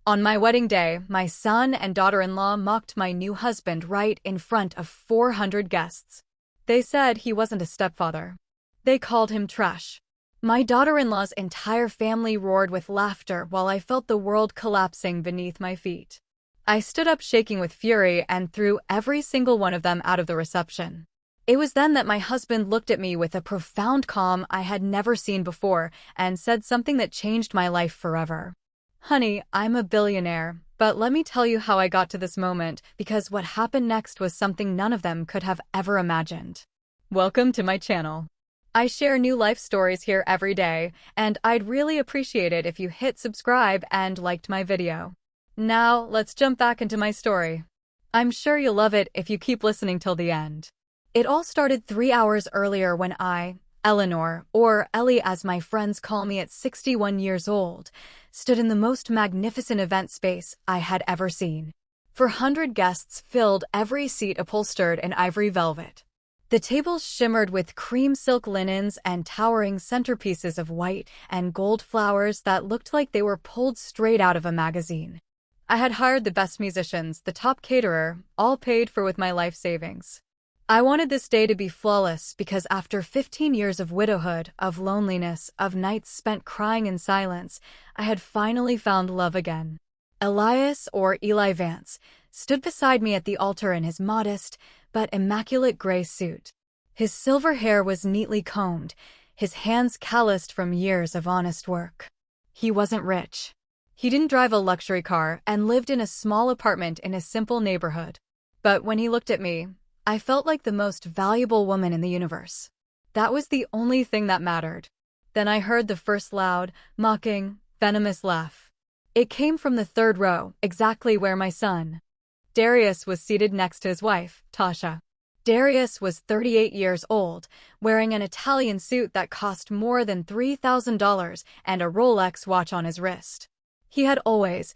On my wedding day, my son and daughter-in-law mocked my new husband right in front of 400 guests. They said he wasn't a stepfather. They called him trash. My daughter-in-law's entire family roared with laughter while I felt the world collapsing beneath my feet. I stood up shaking with fury and threw every single one of them out of the reception. It was then that my husband looked at me with a profound calm I had never seen before and said something that changed my life forever. Honey, I'm a billionaire, but let me tell you how I got to this moment, because what happened next was something none of them could have ever imagined. Welcome to my channel. I share new life stories here every day, and I'd really appreciate it if you hit subscribe and liked my video. Now, let's jump back into my story. I'm sure you'll love it if you keep listening till the end. It all started 3 hours earlier when I, Eleanor, or Ellie as my friends call me at 61 years old, stood in the most magnificent event space I had ever seen. 400 guests filled every seat upholstered in ivory velvet. The tables shimmered with cream silk linens and towering centerpieces of white and gold flowers that looked like they were pulled straight out of a magazine. I had hired the best musicians, the top caterer, all paid for with my life savings. I wanted this day to be flawless because after 15 years of widowhood, of loneliness, of nights spent crying in silence, I had finally found love again. Elias, or Eli Vance, stood beside me at the altar in his modest but immaculate gray suit. His silver hair was neatly combed, his hands calloused from years of honest work. He wasn't rich. He didn't drive a luxury car and lived in a small apartment in a simple neighborhood. But when he looked at me, I felt like the most valuable woman in the universe. That was the only thing that mattered. Then I heard the first loud, mocking, venomous laugh. It came from the third row, exactly where my son, Darius, was seated next to his wife, Tasha. Darius was 38 years old, wearing an Italian suit that cost more than $3,000 and a Rolex watch on his wrist. He had always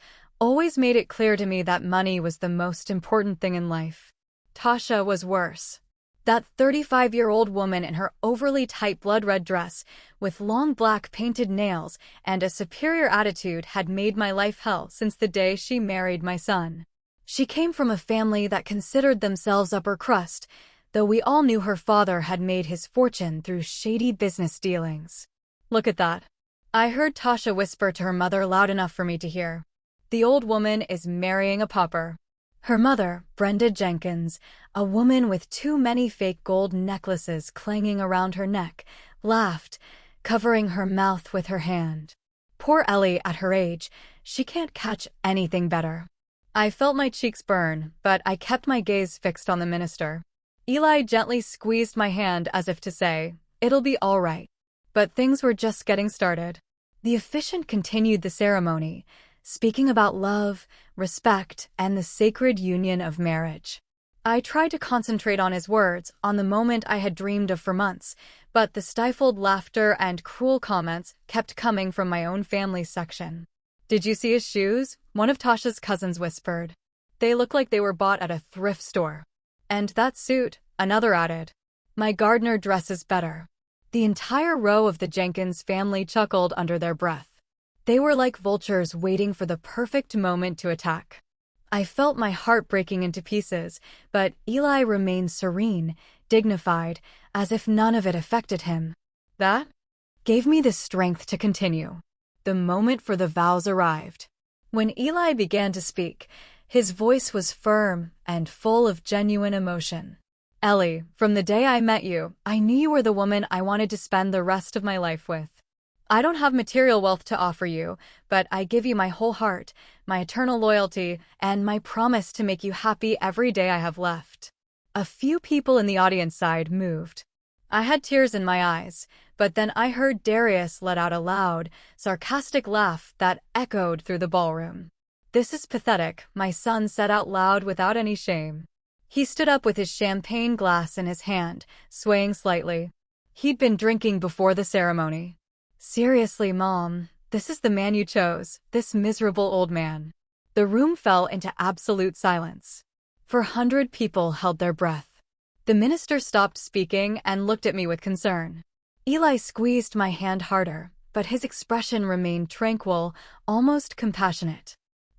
made it clear to me that money was the most important thing in life. Tasha was worse. That 35-year-old woman in her overly tight blood-red dress, with long black painted nails and a superior attitude, had made my life hell since the day she married my son. She came from a family that considered themselves upper crust, though we all knew her father had made his fortune through shady business dealings. Look at that. I heard Tasha whisper to her mother loud enough for me to hear. The old woman is marrying a pauper. Her mother, Brenda Jenkins, a woman with too many fake gold necklaces clanging around her neck, laughed, covering her mouth with her hand. Poor Ellie, at her age, she can't catch anything better. I felt my cheeks burn, but I kept my gaze fixed on the minister. Eli gently squeezed my hand as if to say, "It'll be all right." But things were just getting started. The officiant continued the ceremony, speaking about love, respect, and the sacred union of marriage. I tried to concentrate on his words, on the moment I had dreamed of for months, but the stifled laughter and cruel comments kept coming from my own family's section. "Did you see his shoes?" one of Tasha's cousins whispered. "They look like they were bought at a thrift store." "And that suit," another added. "My gardener dresses better." The entire row of the Jenkins family chuckled under their breath. They were like vultures waiting for the perfect moment to attack. I felt my heart breaking into pieces, but Eli remained serene, dignified, as if none of it affected him. That gave me the strength to continue. The moment for the vows arrived. When Eli began to speak, his voice was firm and full of genuine emotion. "Ellie, from the day I met you, I knew you were the woman I wanted to spend the rest of my life with. I don't have material wealth to offer you, but I give you my whole heart, my eternal loyalty, and my promise to make you happy every day I have left." A few people in the audience side moved. I had tears in my eyes, but then I heard Darius let out a loud, sarcastic laugh that echoed through the ballroom. "This is pathetic," my son said out loud without any shame. He stood up with his champagne glass in his hand, swaying slightly. He'd been drinking before the ceremony. "Seriously, Mom, this is the man you chose, this miserable old man." The room fell into absolute silence. 400 people held their breath. The minister stopped speaking and looked at me with concern. Eli squeezed my hand harder, but his expression remained tranquil, almost compassionate.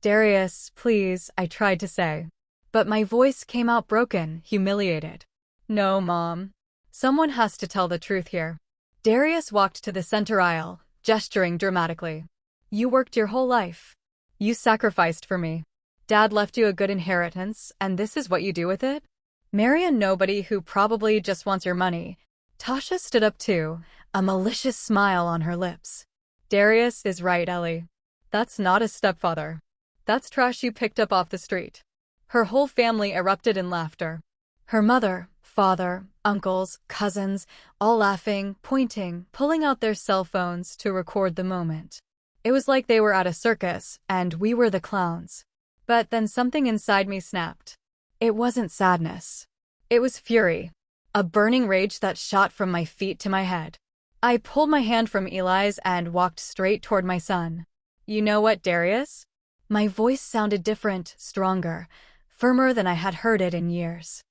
Darius, please, I tried to say. But my voice came out broken, humiliated. No, Mom. Someone has to tell the truth here. Darius walked to the center aisle, gesturing dramatically. You worked your whole life. You sacrificed for me. Dad left you a good inheritance, and this is what you do with it? Marry a nobody who probably just wants your money. Tasha stood up too, a malicious smile on her lips. Darius is right, Ellie. That's not a stepfather. That's trash you picked up off the street. Her whole family erupted in laughter. Her mother, father, uncles, cousins, all laughing, pointing, pulling out their cell phones to record the moment. It was like they were at a circus, and we were the clowns. But then something inside me snapped. It wasn't sadness. It was fury. A burning rage that shot from my feet to my head. I pulled my hand from Eli's and walked straight toward my son. You know what, Darius? My voice sounded different, stronger, firmer than I had heard it in years.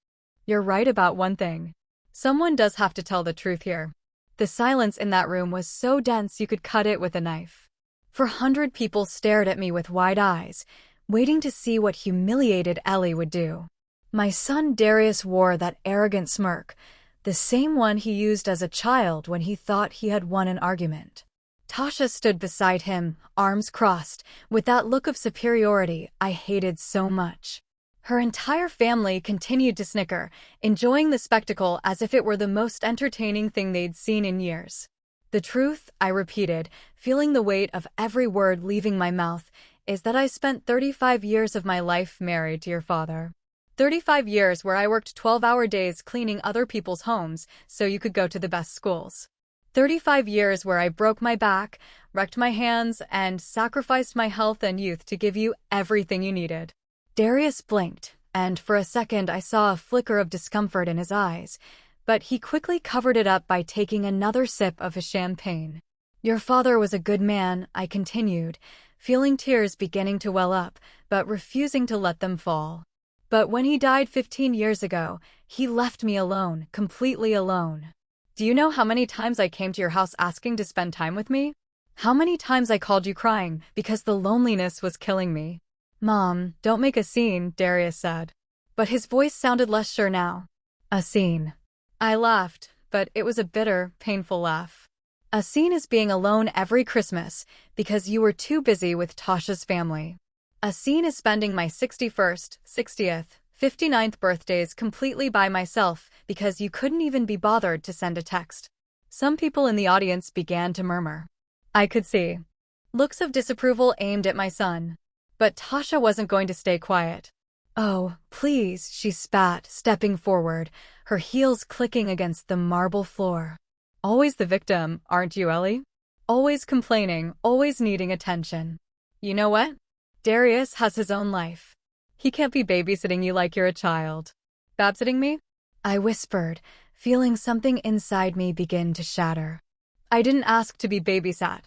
You're right about one thing. Someone does have to tell the truth here. The silence in that room was so dense you could cut it with a knife. 400 people stared at me with wide eyes, waiting to see what humiliated Ellie would do. My son Darius wore that arrogant smirk, the same one he used as a child when he thought he had won an argument. Tasha stood beside him, arms crossed, with that look of superiority I hated so much. Her entire family continued to snicker, enjoying the spectacle as if it were the most entertaining thing they'd seen in years. The truth, I repeated, feeling the weight of every word leaving my mouth, is that I spent 35 years of my life married to your father. 35 years where I worked 12-hour days cleaning other people's homes so you could go to the best schools. 35 years where I broke my back, wrecked my hands, and sacrificed my health and youth to give you everything you needed. Darius blinked, and for a second I saw a flicker of discomfort in his eyes, but he quickly covered it up by taking another sip of his champagne. Your father was a good man, I continued, feeling tears beginning to well up, but refusing to let them fall. But when he died 15 years ago, he left me alone, completely alone. Do you know how many times I came to your house asking to spend time with me? How many times I called you crying because the loneliness was killing me? Mom, don't make a scene, Darius said. But his voice sounded less sure now. A scene. I laughed, but it was a bitter, painful laugh. A scene is being alone every Christmas because you were too busy with Tasha's family. A scene is spending my 61st, 60th, 59th birthdays completely by myself because you couldn't even be bothered to send a text. Some people in the audience began to murmur. I could see looks of disapproval aimed at my son. But Tasha wasn't going to stay quiet. Oh, please, she spat, stepping forward, her heels clicking against the marble floor. Always the victim, aren't you, Ellie? Always complaining, always needing attention. You know what? Darius has his own life. He can't be babysitting you like you're a child. Babsitting me? I whispered, feeling something inside me begin to shatter. I didn't ask to be babysat.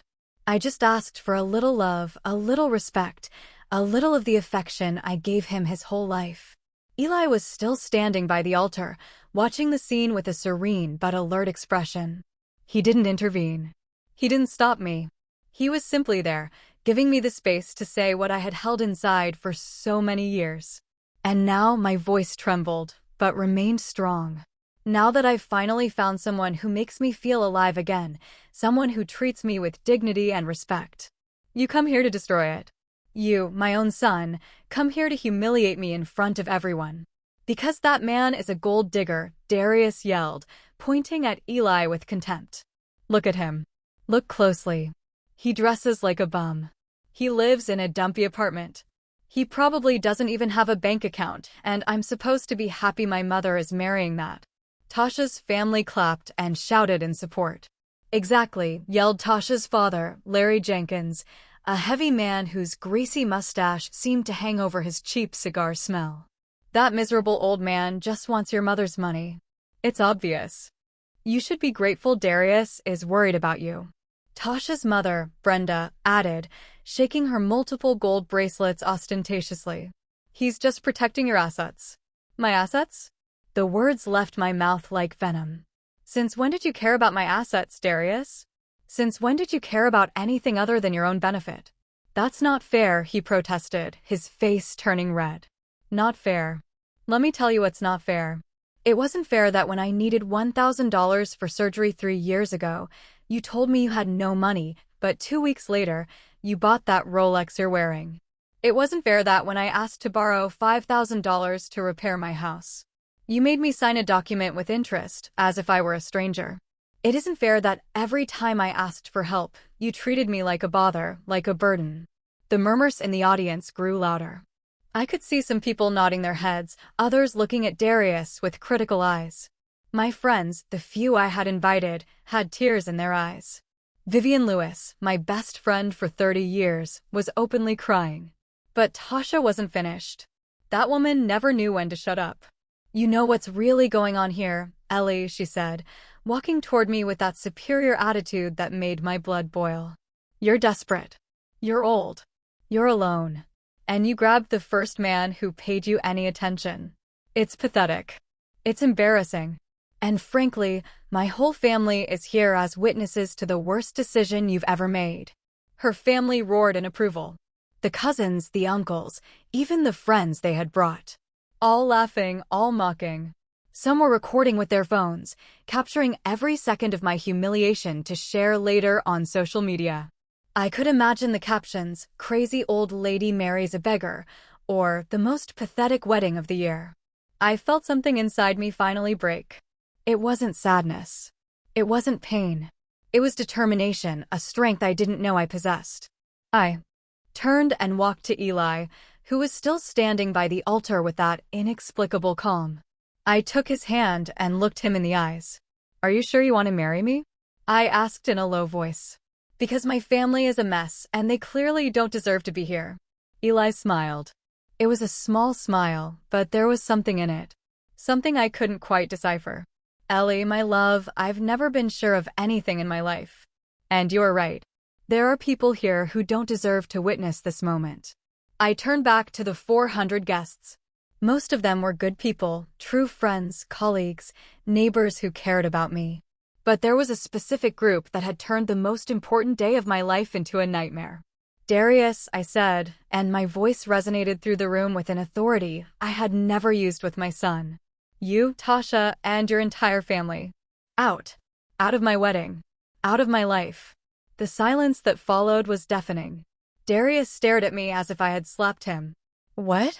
I just asked for a little love, a little respect, a little of the affection I gave him his whole life. Eli was still standing by the altar, watching the scene with a serene but alert expression. He didn't intervene. He didn't stop me. He was simply there, giving me the space to say what I had held inside for so many years. And now my voice trembled, but remained strong. Now that I've finally found someone who makes me feel alive again, someone who treats me with dignity and respect. You come here to destroy it. You, my own son, come here to humiliate me in front of everyone. Because that man is a gold digger, Darius yelled, pointing at Eli with contempt. Look at him. Look closely. He dresses like a bum. He lives in a dumpy apartment. He probably doesn't even have a bank account, and I'm supposed to be happy my mother is marrying that. Tasha's family clapped and shouted in support. Exactly, yelled Tasha's father, Larry Jenkins, a heavy man whose greasy mustache seemed to hang over his cheap cigar smell. That miserable old man just wants your mother's money. It's obvious. You should be grateful Darius is worried about you. Tasha's mother, Brenda, added, shaking her multiple gold bracelets ostentatiously. He's just protecting your assets. My assets? The words left my mouth like venom. Since when did you care about my assets, Darius? Since when did you care about anything other than your own benefit? That's not fair, he protested, his face turning red. Not fair. Let me tell you what's not fair. It wasn't fair that when I needed $1,000 for surgery 3 years ago, you told me you had no money, but 2 weeks later, you bought that Rolex you're wearing. It wasn't fair that when I asked to borrow $5,000 to repair my house, you made me sign a document with interest, as if I were a stranger. It isn't fair that every time I asked for help, you treated me like a bother, like a burden. The murmurs in the audience grew louder. I could see some people nodding their heads, others looking at Darius with critical eyes. My friends, the few I had invited, had tears in their eyes. Vivian Lewis, my best friend for 30 years, was openly crying. But Tasha wasn't finished. That woman never knew when to shut up. You know what's really going on here, Ellie, she said, walking toward me with that superior attitude that made my blood boil. You're desperate. You're old. You're alone. And you grabbed the first man who paid you any attention. It's pathetic. It's embarrassing. And frankly, my whole family is here as witnesses to the worst decision you've ever made. Her family roared in approval. The cousins, the uncles, even the friends they had brought. All laughing, all mocking. Some were recording with their phones, capturing every second of my humiliation to share later on social media. I could imagine the captions, "Crazy old lady marries a beggar," or "The most pathetic wedding of the year." I felt something inside me finally break. It wasn't sadness. It wasn't pain. It was determination, a strength I didn't know I possessed. I turned and walked to Eli, who was still standing by the altar with that inexplicable calm. I took his hand and looked him in the eyes. "Are you sure you want to marry me?" I asked in a low voice. "Because my family is a mess, and they clearly don't deserve to be here." Eli smiled. It was a small smile, but there was something in it. Something I couldn't quite decipher. "Ellie, my love, I've never been sure of anything in my life. And you're right. There are people here who don't deserve to witness this moment." I turned back to the 400 guests. Most of them were good people, true friends, colleagues, neighbors who cared about me. But there was a specific group that had turned the most important day of my life into a nightmare. "Darius," I said, and my voice resonated through the room with an authority I had never used with my son. "You, Tasha, and your entire family. Out. Out of my wedding. Out of my life." The silence that followed was deafening. Darius stared at me as if I had slapped him. "What?"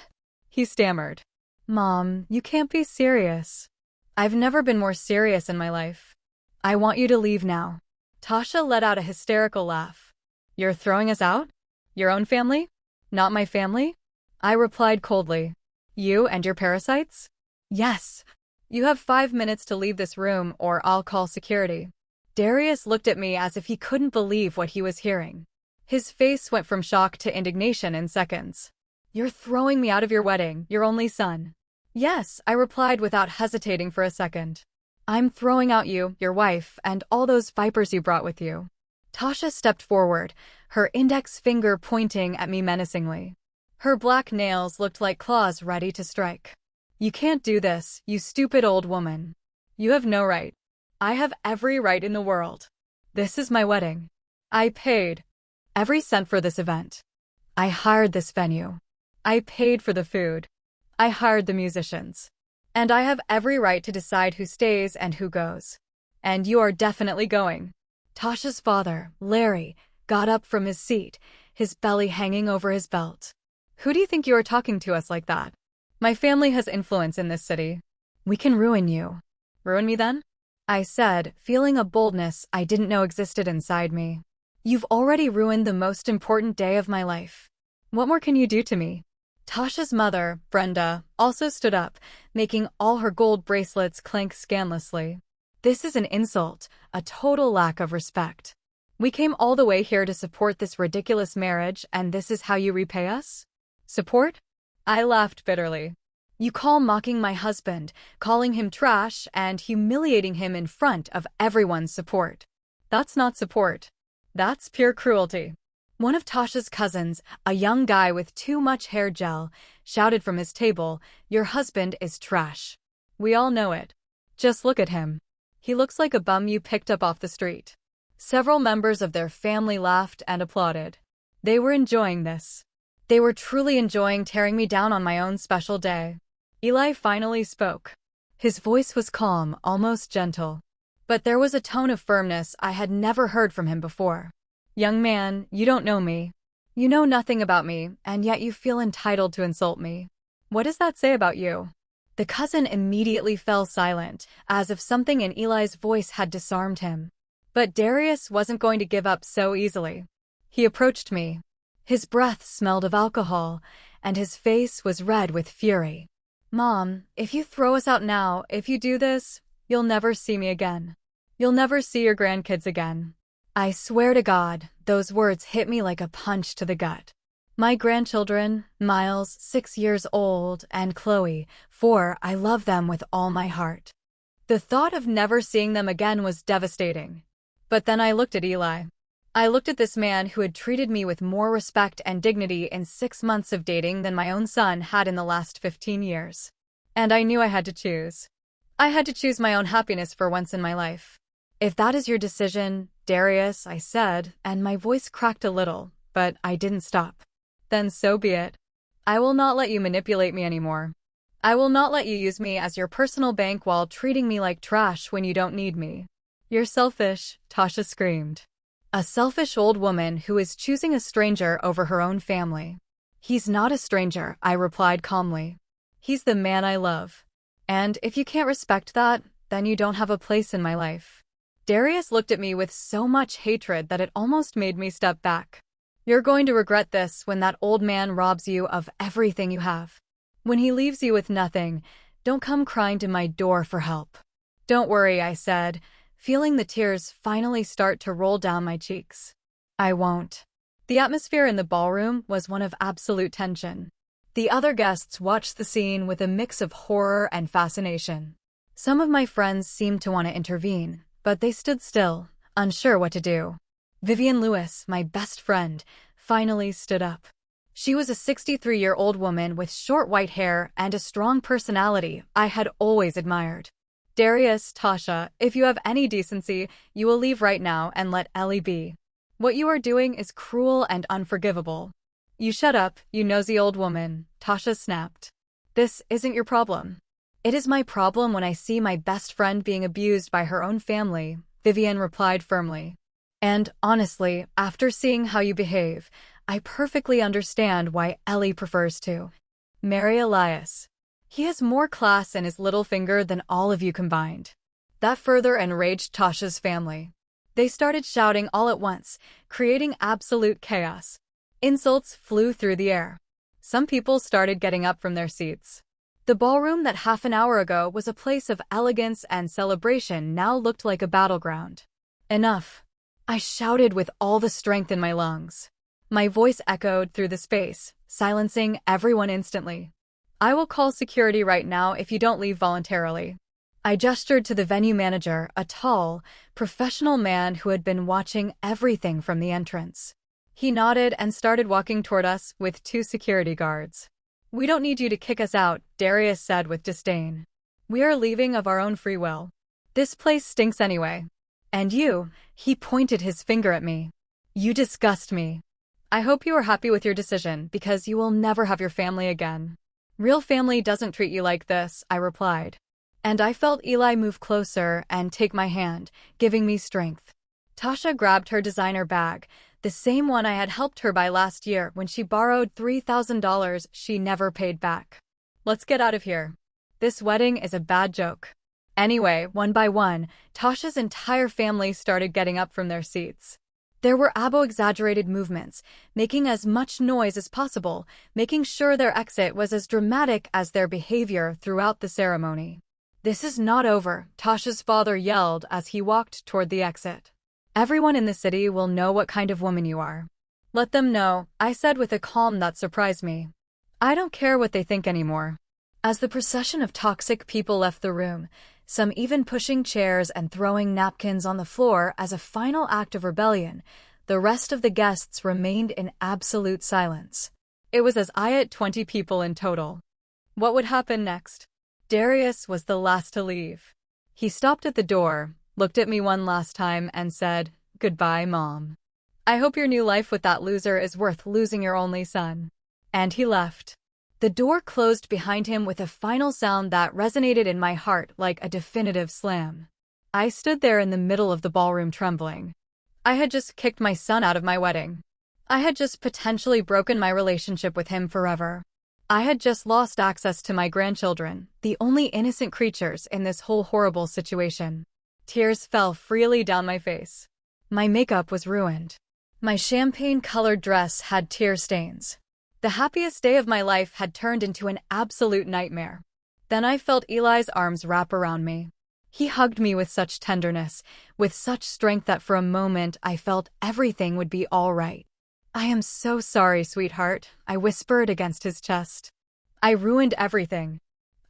he stammered. "Mom, you can't be serious." "I've never been more serious in my life. I want you to leave now." Tasha let out a hysterical laugh. "You're throwing us out? Your own family? Not my family?" I replied coldly. "You and your parasites?" "Yes. You have 5 minutes to leave this room or I'll call security." Darius looked at me as if he couldn't believe what he was hearing. His face went from shock to indignation in seconds. "You're throwing me out of your wedding, your only son." "Yes," I replied without hesitating for a second. "I'm throwing out you, your wife, and all those vipers you brought with you." Tasha stepped forward, her index finger pointing at me menacingly. Her black nails looked like claws ready to strike. "You can't do this, you stupid old woman. You have no right." "I have every right in the world. This is my wedding. I paid every cent for this event. I hired this venue. I paid for the food. I hired the musicians. And I have every right to decide who stays and who goes. And you are definitely going." Tasha's father, Larry, got up from his seat, his belly hanging over his belt. "Who do you think you are talking to us like that? My family has influence in this city. We can ruin you." "Ruin me then?" I said, feeling a boldness I didn't know existed inside me. "You've already ruined the most important day of my life. What more can you do to me?" Tasha's mother, Brenda, also stood up, making all her gold bracelets clink scandalously. "This is an insult, a total lack of respect. We came all the way here to support this ridiculous marriage, and this is how you repay us? Support?" I laughed bitterly. "You call mocking my husband, calling him trash, and humiliating him in front of everyone's support. That's not support. That's pure cruelty." One of Tasha's cousins, a young guy with too much hair gel, shouted from his table, "Your husband is trash. We all know it. Just look at him. He looks like a bum you picked up off the street." Several members of their family laughed and applauded. They were enjoying this. They were truly enjoying tearing me down on my own special day. Eli finally spoke. His voice was calm, almost gentle. But there was a tone of firmness I had never heard from him before. Young man, you don't know me. You know nothing about me, and yet you feel entitled to insult me. What does that say about you? The cousin immediately fell silent, as if something in Eli's voice had disarmed him. But Darius wasn't going to give up so easily. He approached me. His breath smelled of alcohol, and his face was red with fury. Mom, if you throw us out now, if you do this, you'll never see me again. You'll never see your grandkids again. I swear to God, those words hit me like a punch to the gut. My grandchildren, Miles, 6 years old, and Chloe, 4, I love them with all my heart. The thought of never seeing them again was devastating. But then I looked at Eli. I looked at this man who had treated me with more respect and dignity in 6 months of dating than my own son had in the last 15 years. And I knew I had to choose. I had to choose my own happiness for once in my life. If that is your decision, Darius, I said, and my voice cracked a little, but I didn't stop. Then so be it. I will not let you manipulate me anymore. I will not let you use me as your personal bank while treating me like trash when you don't need me. You're selfish, Tasha screamed. A selfish old woman who is choosing a stranger over her own family. He's not a stranger, I replied calmly. He's the man I love. And if you can't respect that, then you don't have a place in my life. Darius looked at me with so much hatred that it almost made me step back. You're going to regret this when that old man robs you of everything you have. When he leaves you with nothing, don't come crying to my door for help. Don't worry, I said, feeling the tears finally start to roll down my cheeks. I won't. The atmosphere in the ballroom was one of absolute tension. The other guests watched the scene with a mix of horror and fascination. Some of my friends seemed to want to intervene, but they stood still, unsure what to do. Vivian Lewis, my best friend, finally stood up. She was a 63-year-old woman with short white hair and a strong personality I had always admired. Darius, Tasha, if you have any decency, you will leave right now and let Ellie be. What you are doing is cruel and unforgivable. You shut up, you nosy old woman, Tasha snapped. This isn't your problem. It is my problem when I see my best friend being abused by her own family, Vivian replied firmly. And honestly, after seeing how you behave, I perfectly understand why Ellie prefers to marry Elias. He has more class in his little finger than all of you combined. That further enraged Tasha's family. They started shouting all at once, creating absolute chaos. Insults flew through the air. Some people started getting up from their seats. The ballroom that half an hour ago was a place of elegance and celebration now looked like a battleground. Enough. I shouted with all the strength in my lungs. My voice echoed through the space, silencing everyone instantly. I will call security right now if you don't leave voluntarily. I gestured to the venue manager, a tall, professional man who had been watching everything from the entrance. He nodded and started walking toward us with 2 security guards. We don't need you to kick us out, Darius said with disdain. We are leaving of our own free will. This place stinks anyway. And you, he pointed his finger at me. You disgust me. I hope you are happy with your decision because you will never have your family again. Real family doesn't treat you like this, I replied. And I felt Eli move closer and take my hand, giving me strength. Tasha grabbed her designer bag, the same one I had helped her buy last year when she borrowed $3,000 she never paid back. Let's get out of here. This wedding is a bad joke. Anyway, one by one, Tasha's entire family started getting up from their seats. There were exaggerated movements, making as much noise as possible, making sure their exit was as dramatic as their behavior throughout the ceremony. This is not over, Tasha's father yelled as he walked toward the exit. Everyone in the city will know what kind of woman you are. Let them know, I said with a calm that surprised me. I don't care what they think anymore. As the procession of toxic people left the room, some even pushing chairs and throwing napkins on the floor as a final act of rebellion, the rest of the guests remained in absolute silence. It was as I at 20 people in total. What would happen next? Darius was the last to leave. He stopped at the door, looked at me one last time and said, "Goodbye, Mom." I hope your new life with that loser is worth losing your only son. And he left. The door closed behind him with a final sound that resonated in my heart like a definitive slam. I stood there in the middle of the ballroom trembling. I had just kicked my son out of my wedding. I had just potentially broken my relationship with him forever. I had just lost access to my grandchildren, the only innocent creatures in this whole horrible situation. Tears fell freely down my face. My makeup was ruined. My champagne-colored dress had tear stains. The happiest day of my life had turned into an absolute nightmare. Then I felt Eli's arms wrap around me. He hugged me with such tenderness, with such strength that for a moment I felt everything would be all right. I am so sorry, sweetheart, I whispered against his chest. I ruined everything.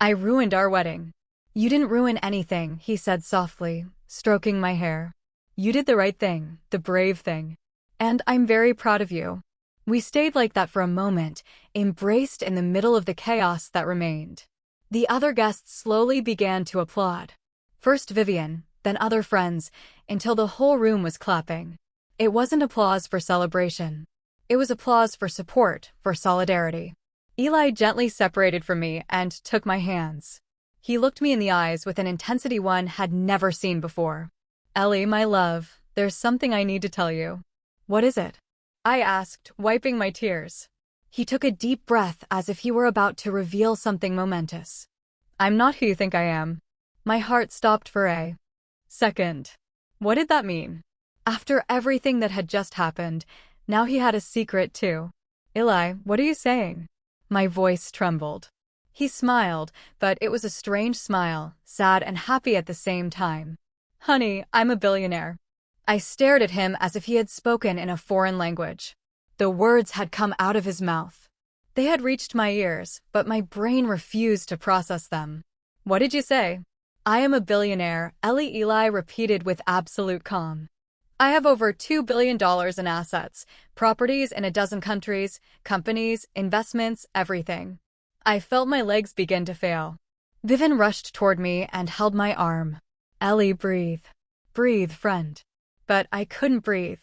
I ruined our wedding. You didn't ruin anything, he said softly, stroking my hair. You did the right thing, the brave thing. And I'm very proud of you. We stayed like that for a moment, embraced in the middle of the chaos that remained. The other guests slowly began to applaud. First Vivian, then other friends, until the whole room was clapping. It wasn't applause for celebration. It was applause for support, for solidarity. Eli gently separated from me and took my hands. He looked me in the eyes with an intensity one had never seen before. Ellie, my love, there's something I need to tell you. What is it? I asked, wiping my tears. He took a deep breath as if he were about to reveal something momentous. I'm not who you think I am. My heart stopped for a second. What did that mean? After everything that had just happened, now he had a secret too. Eli, what are you saying? My voice trembled. He smiled, but it was a strange smile, sad and happy at the same time. Honey, I'm a billionaire. I stared at him as if he had spoken in a foreign language. The words had come out of his mouth. They had reached my ears, but my brain refused to process them. What did you say? I am a billionaire, Eli repeated with absolute calm. I have over $2 billion in assets, properties in a dozen countries, companies, investments, everything. I felt my legs begin to fail. Vivian rushed toward me and held my arm. Ellie, breathe. Breathe, friend. But I couldn't breathe.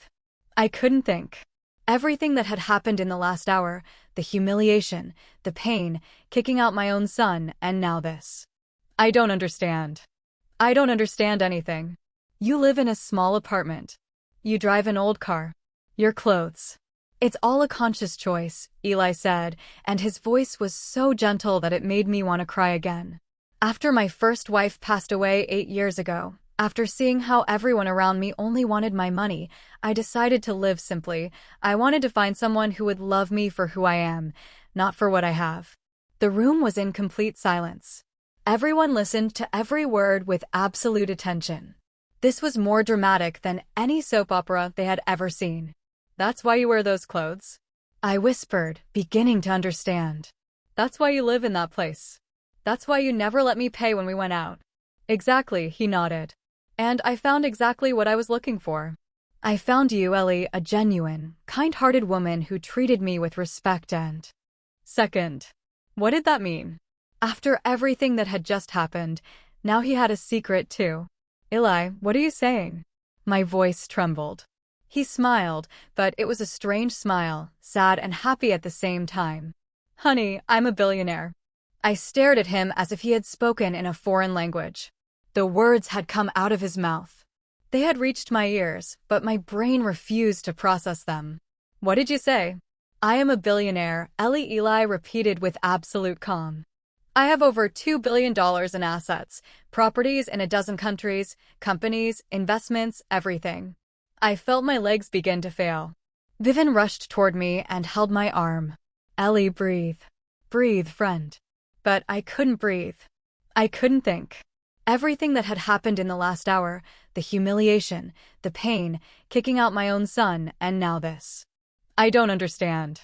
I couldn't think. Everything that had happened in the last hour, the humiliation, the pain, kicking out my own son, and now this. I don't understand. I don't understand anything. You live in a small apartment. You drive an old car. Your clothes. It's all a conscious choice, Eli said, and his voice was so gentle that it made me want to cry again. After my first wife passed away 8 years ago, after seeing how everyone around me only wanted my money, I decided to live simply. I wanted to find someone who would love me for who I am, not for what I have. The room was in complete silence. Everyone listened to every word with absolute attention. This was more dramatic than any soap opera they had ever seen. That's why you wear those clothes? I whispered, beginning to understand. That's why you live in that place. That's why you never let me pay when we went out. Exactly, he nodded. And I found exactly what I was looking for. I found you, Ellie, a genuine, kind-hearted woman who treated me with respect and second. What did that mean? After everything that had just happened, now he had a secret too. Eli, what are you saying? My voice trembled. He smiled, but it was a strange smile, sad and happy at the same time. Honey, I'm a billionaire. I stared at him as if he had spoken in a foreign language. The words had come out of his mouth. They had reached my ears, but my brain refused to process them. What did you say? I am a billionaire, Eli repeated with absolute calm. I have over $2 billion in assets, properties in a dozen countries, companies, investments, everything. I felt my legs begin to fail. Vivian rushed toward me and held my arm. Ellie, breathe. Breathe, friend. But I couldn't breathe. I couldn't think. Everything that had happened in the last hour, the humiliation, the pain, kicking out my own son, and now this. I don't understand.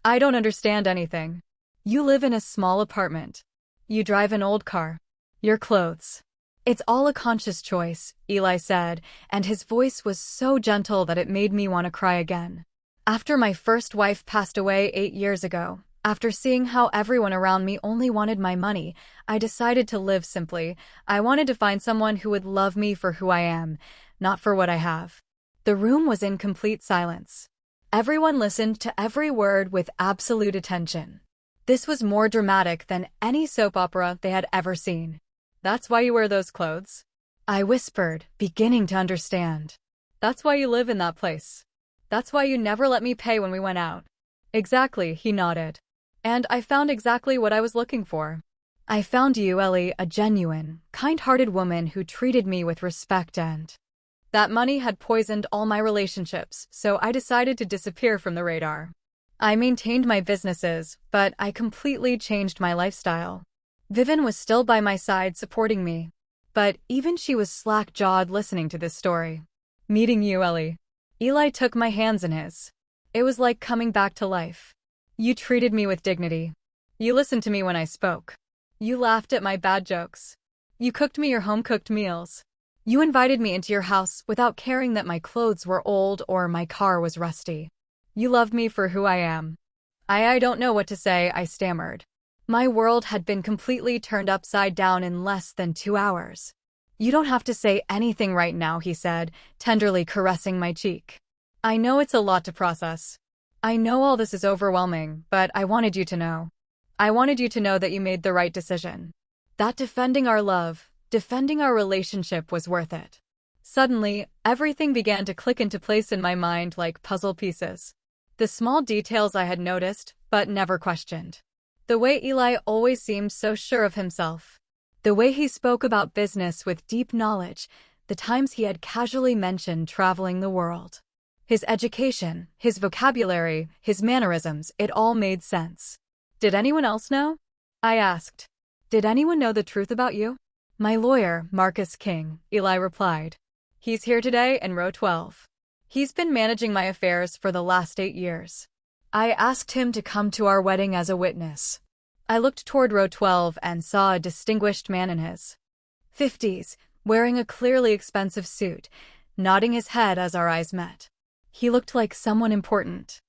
I don't understand anything. You live in a small apartment. You drive an old car. Your clothes. It's all a conscious choice, Eli said, and his voice was so gentle that it made me want to cry again. After my first wife passed away 8 years ago, after seeing how everyone around me only wanted my money, I decided to live simply. I wanted to find someone who would love me for who I am, not for what I have. The room was in complete silence. Everyone listened to every word with absolute attention. This was more dramatic than any soap opera they had ever seen. "That's why you wear those clothes?" I whispered, beginning to understand. "That's why you live in that place. That's why you never let me pay when we went out." "Exactly," he nodded. "And I found exactly what I was looking for. I found you, Ellie, a genuine, kind-hearted woman who treated me with respect and—" That money had poisoned all my relationships, so I decided to disappear from the radar. I maintained my businesses, but I completely changed my lifestyle. Vivian was still by my side supporting me. But even she was slack-jawed listening to this story. "Meeting you, Ellie." Eli took my hands in his. It was like coming back to life. "You treated me with dignity. You listened to me when I spoke. You laughed at my bad jokes. You cooked me your home-cooked meals. You invited me into your house without caring that my clothes were old or my car was rusty. You loved me for who I am." I don't know what to say," I stammered. My world had been completely turned upside down in less than 2 hours. "You don't have to say anything right now," he said, tenderly caressing my cheek. "I know it's a lot to process. I know all this is overwhelming, but I wanted you to know. I wanted you to know that you made the right decision. That defending our love, defending our relationship was worth it." Suddenly, everything began to click into place in my mind like puzzle pieces. The small details I had noticed, but never questioned. The way Eli always seemed so sure of himself. The way he spoke about business with deep knowledge, the times he had casually mentioned traveling the world. His education, his vocabulary, his mannerisms, it all made sense. "Did anyone else know?" I asked. "Did anyone know the truth about you?" "My lawyer, Marcus King," Eli replied. "He's here today in row 12. He's been managing my affairs for the last 8 years. I asked him to come to our wedding as a witness." I looked toward row 12 and saw a distinguished man in his 50s, wearing a clearly expensive suit, nodding his head as our eyes met. He looked like someone important.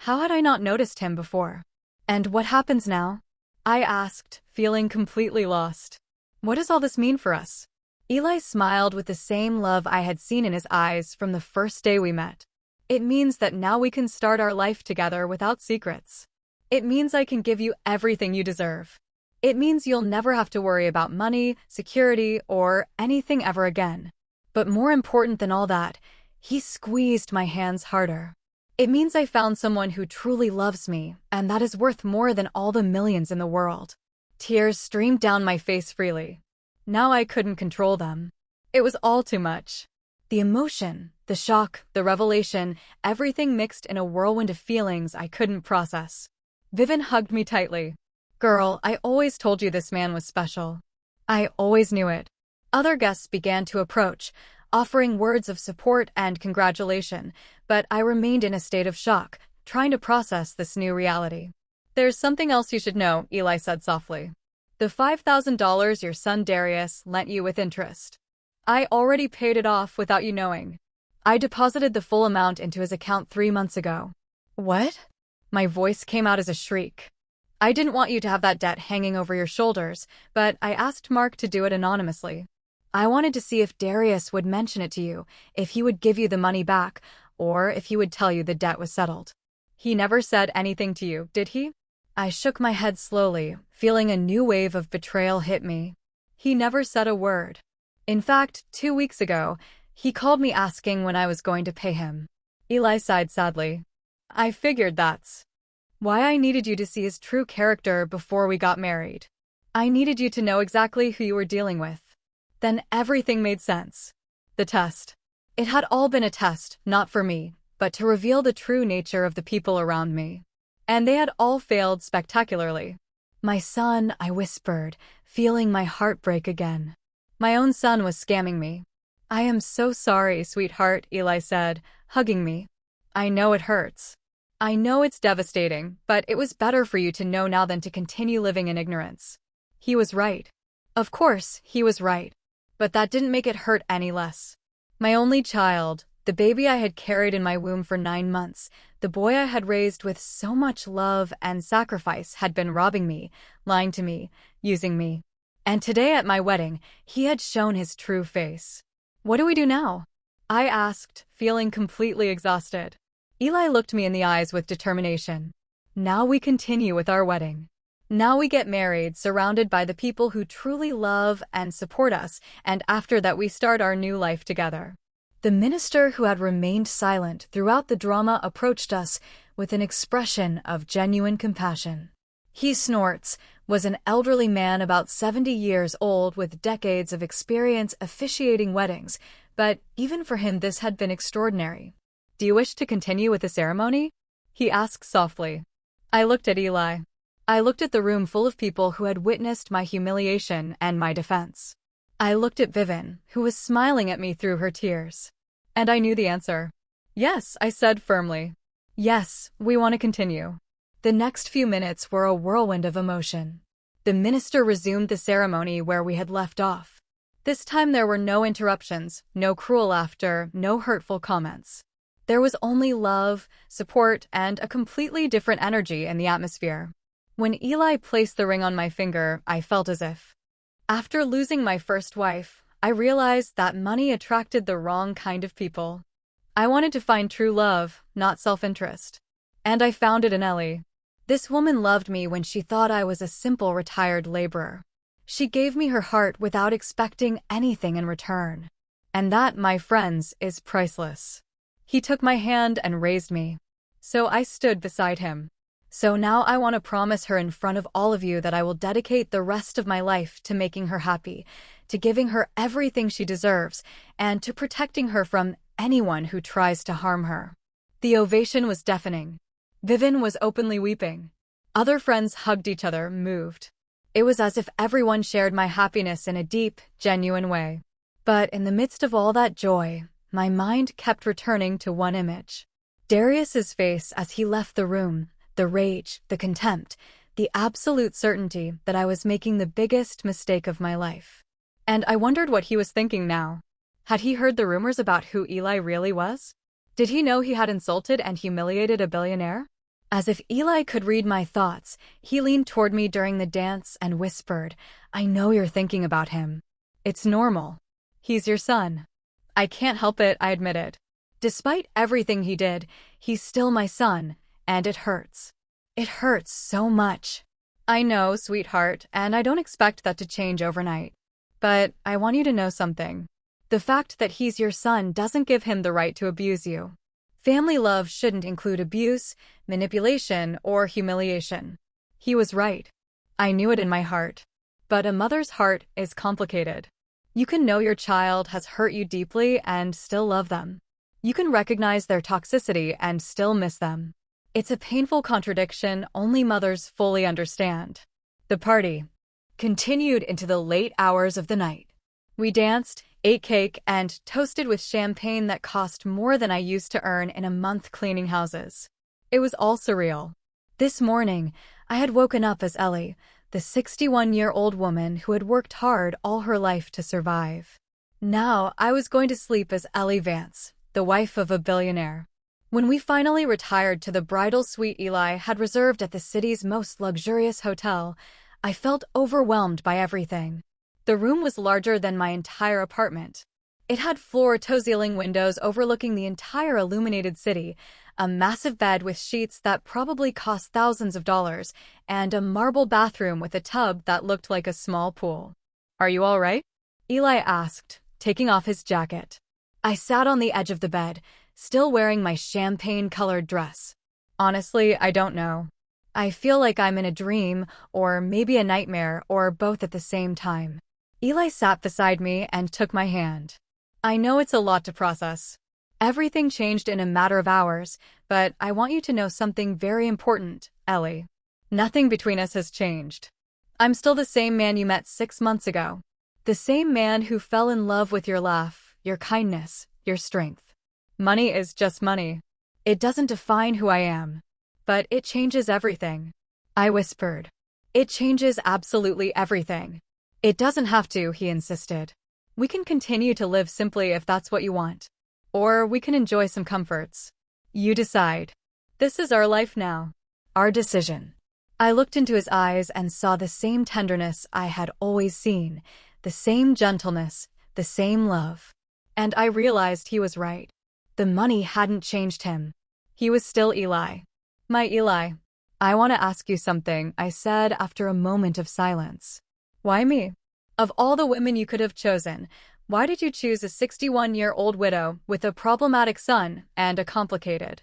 How had I not noticed him before? "And what happens now?" I asked, feeling completely lost. "What does all this mean for us?" Eli smiled with the same love I had seen in his eyes from the first day we met. "It means that now we can start our life together without secrets. It means I can give you everything you deserve. It means you'll never have to worry about money, security, or anything ever again. But more important than all that," he squeezed my hands harder, "it means I found someone who truly loves me, and that is worth more than all the millions in the world." Tears streamed down my face freely. Now I couldn't control them. It was all too much. The emotion, the shock, the revelation, everything mixed in a whirlwind of feelings I couldn't process. Vivian hugged me tightly. "Girl, I always told you this man was special. I always knew it." Other guests began to approach, offering words of support and congratulation, but I remained in a state of shock, trying to process this new reality. "There's something else you should know," Eli said softly. "The $5,000 your son Darius lent you with interest. I already paid it off without you knowing. I deposited the full amount into his account 3 months ago." "What?" My voice came out as a shriek. "I didn't want you to have that debt hanging over your shoulders, but I asked Mark to do it anonymously. I wanted to see if Darius would mention it to you, if he would give you the money back, or if he would tell you the debt was settled." "He never said anything to you, did he?" I shook my head slowly, feeling a new wave of betrayal hit me. "He never said a word. In fact, 2 weeks ago, he called me asking when I was going to pay him." Eli sighed sadly. "I figured that's why I needed you to see his true character before we got married. I needed you to know exactly who you were dealing with." Then everything made sense. The test. It had all been a test, not for me, but to reveal the true nature of the people around me. And they had all failed spectacularly. "My son," I whispered, feeling my heart break again. My own son was scamming me. "I am so sorry, sweetheart," Eli said, hugging me. "I know it hurts. I know it's devastating, but it was better for you to know now than to continue living in ignorance." He was right. Of course, he was right. But that didn't make it hurt any less. My only child, the baby I had carried in my womb for 9 months, the boy I had raised with so much love and sacrifice, had been robbing me, lying to me, using me. And today at my wedding, he had shown his true face. "What do we do now?" I asked, feeling completely exhausted. Eli looked me in the eyes with determination. Now we continue with our wedding. Now we get married, surrounded by the people who truly love and support us, and after that we start our new life together. The minister, who had remained silent throughout the drama, approached us with an expression of genuine compassion. He snorts, was an elderly man about 70 years old with decades of experience officiating weddings, but even for him this had been extraordinary. "Do you wish to continue with the ceremony?" he asked softly. I looked at Eli. I looked at the room full of people who had witnessed my humiliation and my defense. I looked at Vivian, who was smiling at me through her tears. And I knew the answer. "Yes," I said firmly. "Yes, we want to continue." The next few minutes were a whirlwind of emotion. The minister resumed the ceremony where we had left off. This time there were no interruptions, no cruel laughter, no hurtful comments. There was only love, support, and a completely different energy in the atmosphere. When Eli placed the ring on my finger, I felt as if, after losing my first wife, I realized that money attracted the wrong kind of people. I wanted to find true love, not self-interest. And I found it in Ellie. This woman loved me when she thought I was a simple retired laborer. She gave me her heart without expecting anything in return. And that, my friends, is priceless. He took my hand and raised me. So I stood beside him. So now I want to promise her in front of all of you that I will dedicate the rest of my life to making her happy, to giving her everything she deserves, and to protecting her from anyone who tries to harm her. The ovation was deafening. Vivian was openly weeping. Other friends hugged each other, moved. It was as if everyone shared my happiness in a deep, genuine way. But in the midst of all that joy, my mind kept returning to one image. Darius's face as he left the room, the rage, the contempt, the absolute certainty that I was making the biggest mistake of my life. And I wondered what he was thinking now. Had he heard the rumors about who Eli really was? Did he know he had insulted and humiliated a billionaire? As if Eli could read my thoughts, he leaned toward me during the dance and whispered, "I know you're thinking about him. It's normal. He's your son." "I can't help it," I admitted. "Despite everything he did, he's still my son, and it hurts. It hurts so much." "I know, sweetheart, and I don't expect that to change overnight. But I want you to know something. The fact that he's your son doesn't give him the right to abuse you. Family love shouldn't include abuse, manipulation, or humiliation." He was right. I knew it in my heart. But a mother's heart is complicated. You can know your child has hurt you deeply and still love them. You can recognize their toxicity and still miss them. It's a painful contradiction only mothers fully understand. The party continued into the late hours of the night. We danced, ate cake, and toasted with champagne that cost more than I used to earn in a month cleaning houses. It was all surreal. This morning, I had woken up as Ellie, the 61-year-old woman who had worked hard all her life to survive. Now I was going to sleep as Ellie Vance, the wife of a billionaire. When we finally retired to the bridal suite Eli had reserved at the city's most luxurious hotel, I felt overwhelmed by everything. The room was larger than my entire apartment. It had floor-to-ceiling windows overlooking the entire illuminated city, a massive bed with sheets that probably cost thousands of dollars, and a marble bathroom with a tub that looked like a small pool. "Are you all right?" Eli asked, taking off his jacket. I sat on the edge of the bed, still wearing my champagne-colored dress. "Honestly, I don't know. I feel like I'm in a dream, or maybe a nightmare, or both at the same time." Eli sat beside me and took my hand. "I know it's a lot to process. Everything changed in a matter of hours, but I want you to know something very important, Ellie. Nothing between us has changed. I'm still the same man you met 6 months ago. The same man who fell in love with your laugh, your kindness, your strength. Money is just money. It doesn't define who I am. But it changes everything." I whispered. "It changes absolutely everything." "It doesn't have to," he insisted. "We can continue to live simply if that's what you want. Or we can enjoy some comforts. You decide. This is our life now. Our decision." I looked into his eyes and saw the same tenderness I had always seen, the same gentleness, the same love. And I realized he was right. The money hadn't changed him. He was still Eli. My Eli. I want to ask you something, I said after a moment of silence. Why me? Of all the women you could have chosen, why did you choose a 61-year-old widow with a problematic son and a complicated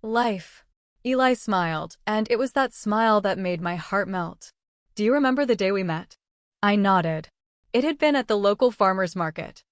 life? Eli smiled, and it was that smile that made my heart melt. Do you remember the day we met? I nodded. It had been at the local farmer's market.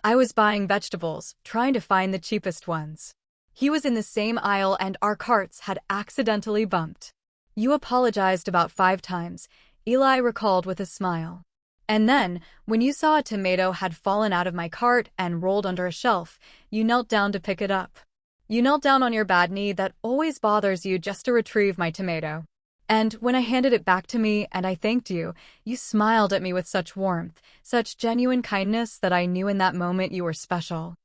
I was buying vegetables, trying to find the cheapest ones. He was in the same aisle and our carts had accidentally bumped. You apologized about 5 times, Eli recalled with a smile. And then, when you saw a tomato had fallen out of my cart and rolled under a shelf, you knelt down to pick it up. You knelt down on your bad knee that always bothers you just to retrieve my tomato. And when I handed it back to me and I thanked you, you smiled at me with such warmth, such genuine kindness that I knew in that moment you were special.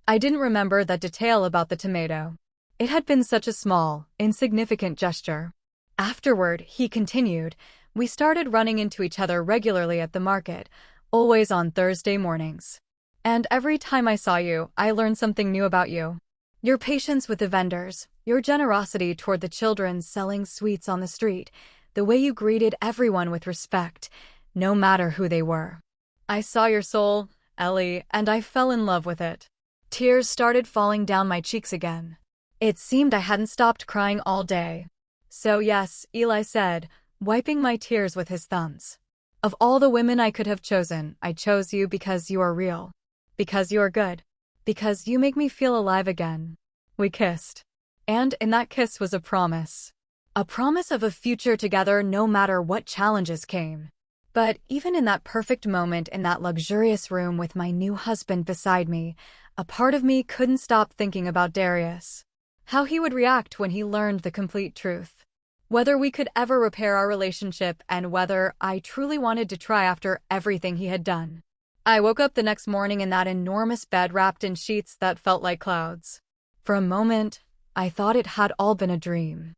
I didn't remember that detail about the tomato. It had been such a small, insignificant gesture. Afterward, he continued, we started running into each other regularly at the market, always on Thursday mornings. And every time I saw you, I learned something new about you. Your patience with the vendors, your generosity toward the children selling sweets on the street, the way you greeted everyone with respect, no matter who they were. I saw your soul, Ellie, and I fell in love with it. Tears started falling down my cheeks again. It seemed I hadn't stopped crying all day. So yes, Eli said, wiping my tears with his thumbs. Of all the women I could have chosen, I chose you because you are real. Because you are good. Because you make me feel alive again. We kissed. And in that kiss was a promise. A promise of a future together no matter what challenges came. But even in that perfect moment in that luxurious room with my new husband beside me, a part of me couldn't stop thinking about Darius. How he would react when he learned the complete truth. Whether we could ever repair our relationship and whether I truly wanted to try after everything he had done. I woke up the next morning in that enormous bed wrapped in sheets that felt like clouds. For a moment, I thought it had all been a dream.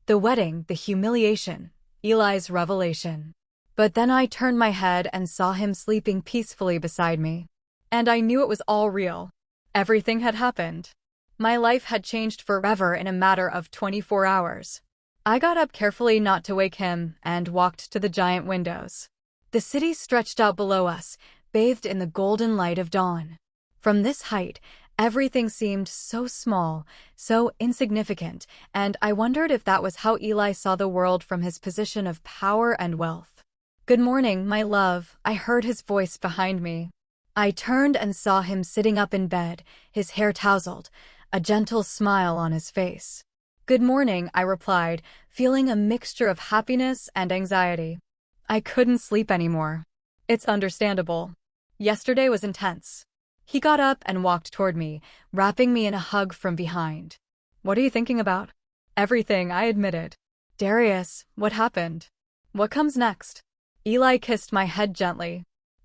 The wedding, the humiliation, Eli's revelation. But then I turned my head and saw him sleeping peacefully beside me. And I knew it was all real. Everything had happened. My life had changed forever in a matter of 24 hours. I got up carefully not to wake him and walked to the giant windows. The city stretched out below us, bathed in the golden light of dawn. From this height, everything seemed so small, so insignificant, and I wondered if that was how Eli saw the world from his position of power and wealth. Good morning, my love, I heard his voice behind me. I turned and saw him sitting up in bed, his hair tousled, a gentle smile on his face. Good morning, I replied, feeling a mixture of happiness and anxiety. I couldn't sleep anymore. It's understandable. Yesterday was intense. He got up and walked toward me, wrapping me in a hug from behind. What are you thinking about? Everything, I admitted. Darius, what happened? What comes next? Eli kissed my head gently.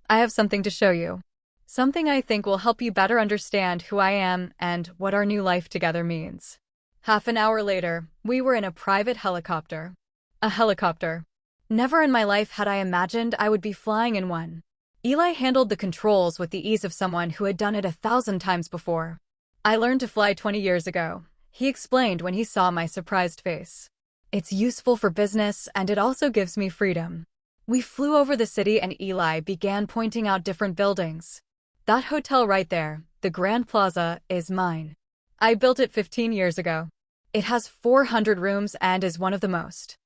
I have something to show you. Something I think will help you better understand who I am and what our new life together means. Half an hour later, we were in a private helicopter. A helicopter. Never in my life had I imagined I would be flying in one. Eli handled the controls with the ease of someone who had done it 1,000 times before. I learned to fly 20 years ago, he explained when he saw my surprised face. It's useful for business and it also gives me freedom. We flew over the city and Eli began pointing out different buildings. That hotel right there, the Grand Plaza, is mine. I built it 15 years ago. It has 400 rooms and is one of the most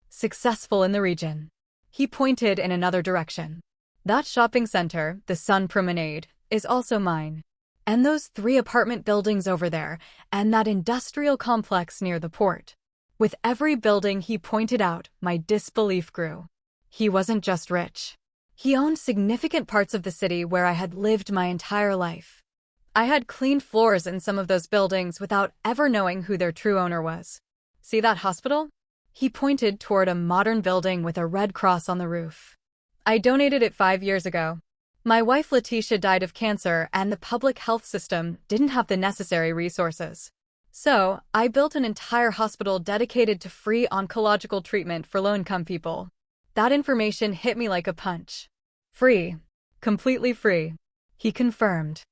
successful in the region. He pointed in another direction. That shopping center, the Sun Promenade, is also mine. And those 3 apartment buildings over there, and that industrial complex near the port. With every building he pointed out, my disbelief grew. He wasn't just rich. He owned significant parts of the city where I had lived my entire life. I had cleaned floors in some of those buildings without ever knowing who their true owner was. See that hospital? He pointed toward a modern building with a red cross on the roof. I donated it 5 years ago. My wife Letitia died of cancer and the public health system didn't have the necessary resources. So, I built an entire hospital dedicated to free oncological treatment for low-income people. That information hit me like a punch. Free. Completely free. He confirmed.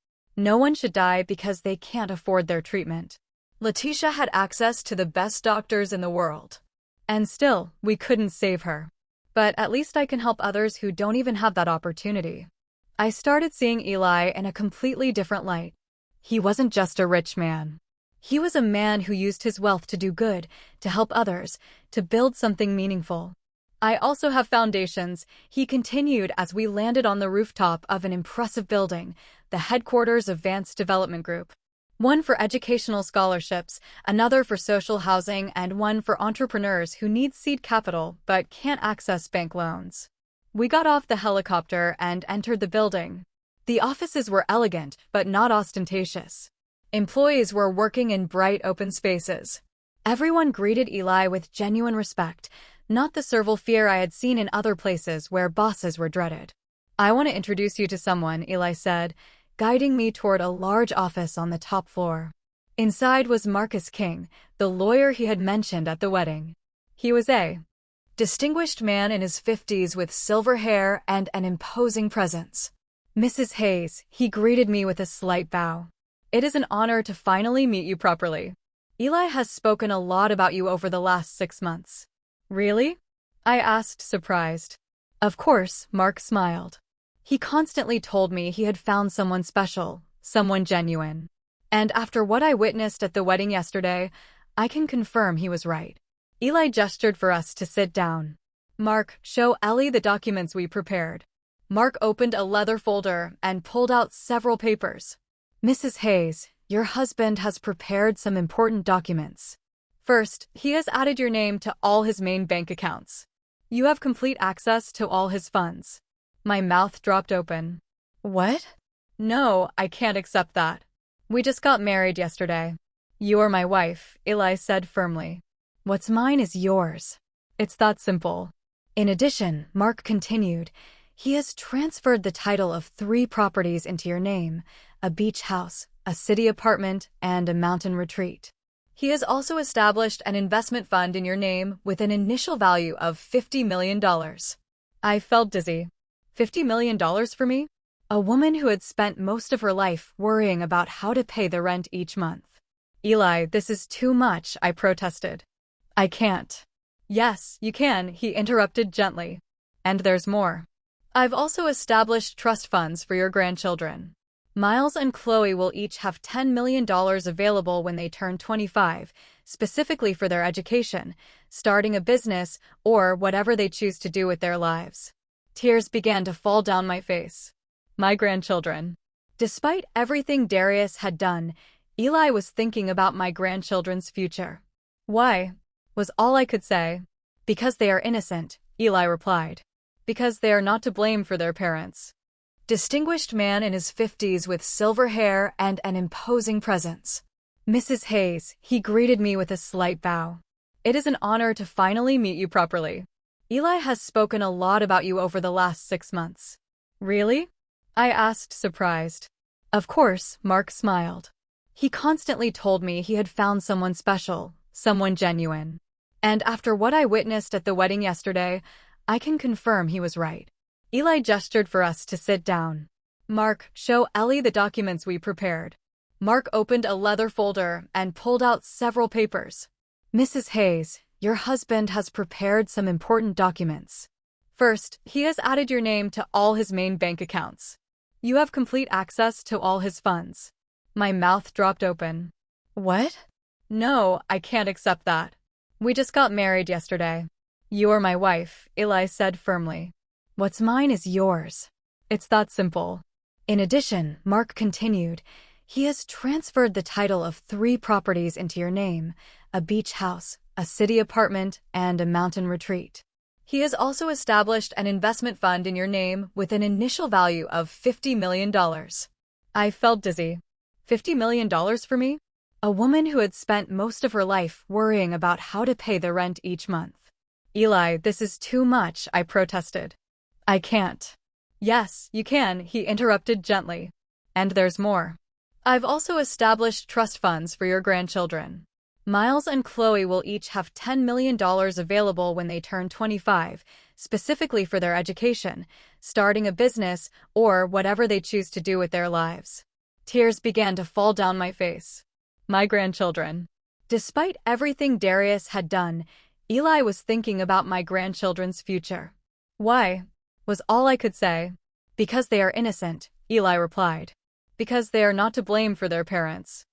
No one should die because they can't afford their treatment. Letitia had access to the best doctors in the world. And still, we couldn't save her. But at least I can help others who don't even have that opportunity. I started seeing Eli in a completely different light. He wasn't just a rich man. He was a man who used his wealth to do good, to help others, to build something meaningful. I also have foundations, he continued as we landed on the rooftop of an impressive building, the headquarters of Vance Development Group. One for educational scholarships, another for social housing, and one for entrepreneurs who need seed capital but can't access bank loans. We got off the helicopter and entered the building. The offices were elegant but not ostentatious. Employees were working in bright open spaces. Everyone greeted Eli with genuine respect, not the servile fear I had seen in other places where bosses were dreaded. "I want to introduce you to someone," Eli said, guiding me toward a large office on the top floor. Inside was Marcus King, the lawyer he had mentioned at the wedding. He was a distinguished man in his 50s with silver hair and an imposing presence. "Mrs. Hayes," he greeted me with a slight bow. "It is an honor to finally meet you properly. Eli has spoken a lot about you over the last 6 months." "Really?" I asked, surprised. Of course, Mark smiled. He constantly told me he had found someone special, someone genuine. And after what I witnessed at the wedding yesterday, I can confirm he was right. Eli gestured for us to sit down. "Mark, show Ellie the documents we prepared." Mark opened a leather folder and pulled out several papers. "Mrs. Hayes, your husband has prepared some important documents. First, he has added your name to all his main bank accounts. You have complete access to all his funds." My mouth dropped open. "What?" "No, I can't accept that. We just got married yesterday." "You are my wife," Eli said firmly. "What's mine is yours. It's that simple." In addition, Mark continued, he has transferred the title of 3 properties into your name, a beach house, a city apartment, and a mountain retreat. He has also established an investment fund in your name with an initial value of $50 million. I felt dizzy. $50 million for me? A woman who had spent most of her life worrying about how to pay the rent each month. "Eli, this is too much," I protested. "I can't." "Yes, you can," he interrupted gently. "And there's more. I've also established trust funds for your grandchildren. Miles and Chloe will each have $10 million available when they turn 25, specifically for their education, starting a business, or whatever they choose to do with their lives." Tears began to fall down my face. My grandchildren. Despite everything Darius had done, Eli was thinking about my grandchildren's future. "Why?" was all I could say. "Because they are innocent," Eli replied. "Because they are not to blame for their parents." Distinguished man in his 50s with silver hair and an imposing presence. "Mrs. Hayes," he greeted me with a slight bow. "It is an honor to finally meet you properly. Eli has spoken a lot about you over the last 6 months." "Really?" I asked, surprised. Of course, Mark smiled. He constantly told me he had found someone special, someone genuine. And after what I witnessed at the wedding yesterday, I can confirm he was right. Eli gestured for us to sit down. "Mark, show Ellie the documents we prepared." Mark opened a leather folder and pulled out several papers. "Mrs. Hayes, your husband has prepared some important documents. First, he has added your name to all his main bank accounts. You have complete access to all his funds." My mouth dropped open. "What?" "No, I can't accept that. We just got married yesterday." "You are my wife," Eli said firmly. "What's mine is yours. It's that simple." In addition, Mark continued, he has transferred the title of 3 properties into your name, a beach house, a city apartment, and a mountain retreat. He has also established an investment fund in your name with an initial value of $50 million. I felt dizzy. $50 million for me? A woman who had spent most of her life worrying about how to pay the rent each month. "Eli, this is too much," I protested. "I can't." "Yes, you can," he interrupted gently. "And there's more. I've also established trust funds for your grandchildren. Miles and Chloe will each have $10 million available when they turn 25, specifically for their education, starting a business, or whatever they choose to do with their lives." Tears began to fall down my face. My grandchildren. Despite everything Darius had done, Eli was thinking about my grandchildren's future. Why? Was all I could say. Because they are innocent, Eli replied. Because they are not to blame for their parents.